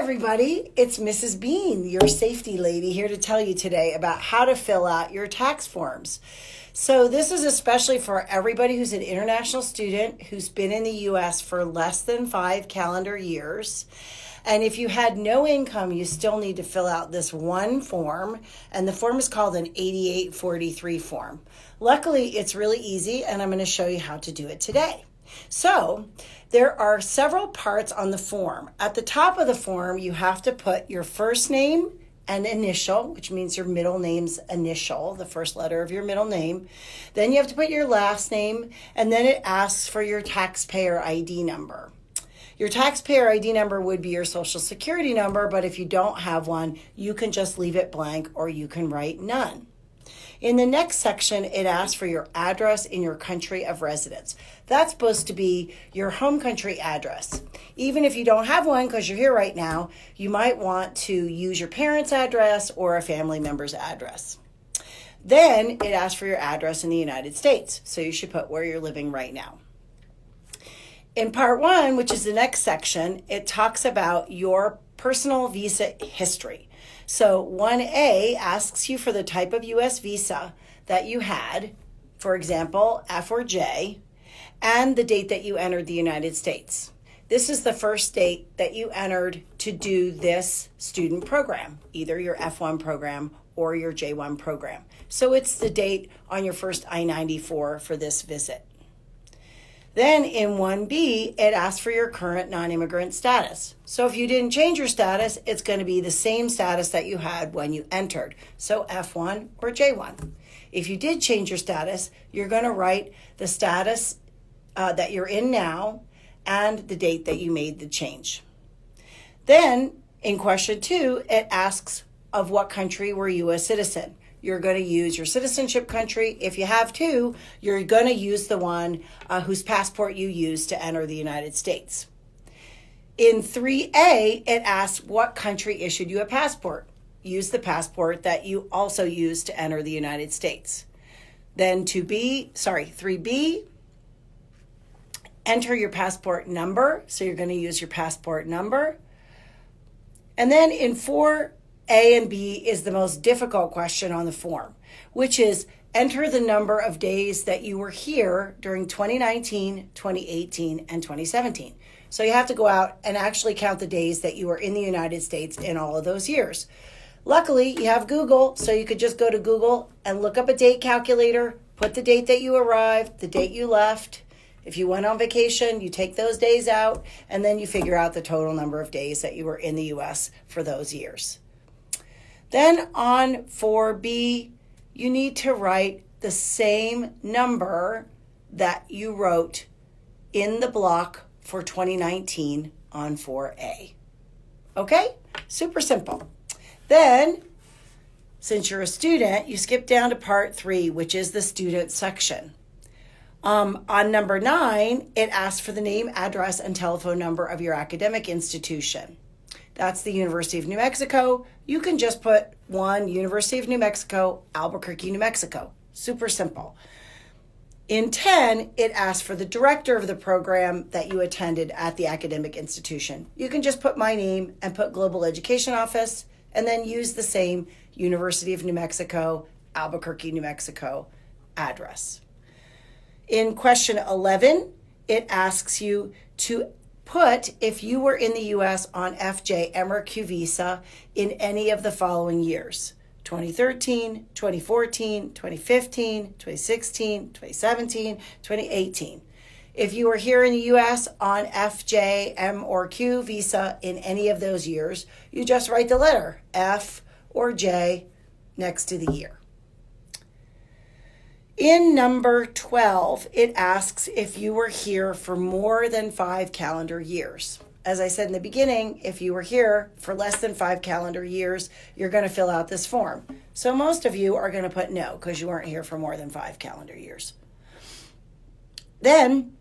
everybody, it's Mrs. Bean, your safety lady, here to tell you today about how to fill out your tax forms. So this is especially for everybody who's an international student who's been in the U.S. for less than 5 calendar years. And if you had no income, you still need to fill out this one form, and the form is called an 8843 form. Luckily, it's really easy, and I'm going to show you how to do it today. So there are several parts on the form. At the top of the form, you have to put your first name and initial, which means your middle name's initial, the first letter of your middle name. Then you have to put your last name, and then it asks for your taxpayer ID number. Your taxpayer ID number would be your social security number, but if you don't have one, you can just leave it blank or you can write none. In the next section, it asks for your address in your country of residence. That's supposed to be your home country address. Even if you don't have one because you're here right now, you might want to use your parents' address or a family member's address. Then it asks for your address in the United States, so you should put where you're living right now. In part 1, which is the next section, it talks about your personal visa history. So 1A asks you for the type of U.S. visa that you had, for example, F or J, and the date that you entered the United States. This is the first date that you entered to do this student program, either your F1 program or your J1 program. So it's the date on your first I-94 for this visit. Then in 1B, it asks for your current non-immigrant status. So if you didn't change your status, it's going to be the same status that you had when you entered. So F1 or J1. If you did change your status, you're going to write the status that you're in now and the date that you made the change. Then in question 2, it asks of what country were you a citizen. You're going to use your citizenship country. If you have 2, you're going to use the one whose passport you used to enter the United States. In 3A, it asks what country issued you a passport. Use the passport that you also used to enter the United States. Then 3B, enter your passport number. So you're going to use your passport number. And then in 4A and B is the most difficult question on the form, which is enter the number of days that you were here during 2019, 2018, and 2017. So you have to go out and actually count the days that you were in the United States in all of those years. Luckily, you have Google, so you could just go to Google and look up a date calculator, put the date that you arrived, the date you left. If you went on vacation, you take those days out, and then you figure out the total number of days that you were in the U.S. for those years. Then on 4B, you need to write the same number that you wrote in the block for 2019 on 4A. Okay? Super simple. Then, since you're a student, you skip down to part 3, which is the student section. On number 9, it asks for the name, address, and telephone number of your academic institution. That's the University of New Mexico. You can just put one, University of New Mexico, Albuquerque, New Mexico. Super simple. In 10, it asks for the director of the program that you attended at the academic institution. You can just put my name and put Global Education Office, and then use the same University of New Mexico, Albuquerque, New Mexico address. In question 11, it asks you to put if you were in the U.S. on FJ MRQ visa in any of the following years: 2013, 2014, 2015, 2016, 2017, 2018. If you were here in the U.S. on FJ, M, or Q visa in any of those years, you just write the letter F or J next to the year. In number 12, it asks if you were here for more than 5 calendar years. As I said in the beginning, if you were here for less than 5 calendar years, you're going to fill out this form. So most of you are going to put no because you weren't here for more than 5 calendar years. Then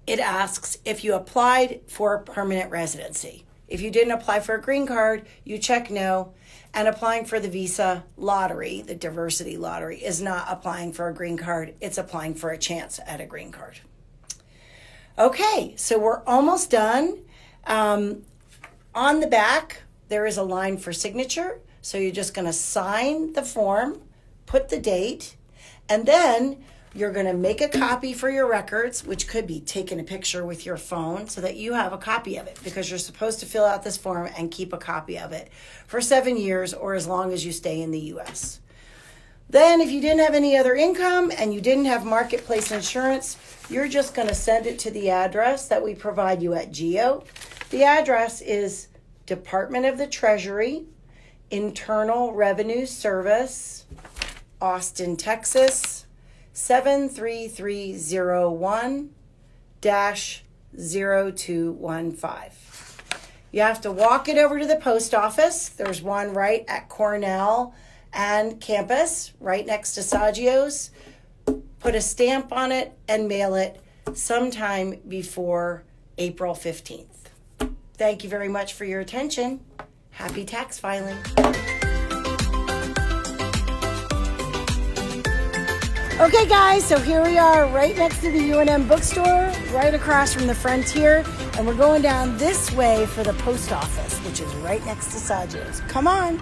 it asks if you applied for permanent residency. If you didn't apply for a green card, you check no. And applying for the visa lottery, the diversity lottery, is not applying for a green card. It's applying for a chance at a green card. Okay, so we're almost done. On the back, there is a line for signature. So you're just going to sign the form, put the date, and then you're going to make a copy for your records, which could be taking a picture with your phone so that you have a copy of it, because you're supposed to fill out this form and keep a copy of it for 7 years or as long as you stay in the U.S. Then if you didn't have any other income and you didn't have marketplace insurance, you're just going to send it to the address that we provide you at GEO. The address is Department of the Treasury, Internal Revenue Service, Austin, Texas, 73301-0215. You have to walk it over to the post office. There's one right at Cornell and campus, right next to Saggio's. Put a stamp on it and mail it sometime before April 15th. Thank you very much for your attention. Happy tax filing. Okay guys, so here we are right next to the UNM bookstore, right across from the Frontier, and we're going down this way for the post office, which is right next to Saggio's. Come on.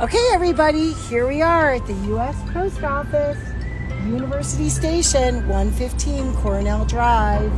Okay everybody, here we are at the U.S. Post Office, University Station, 115 Cornell Drive.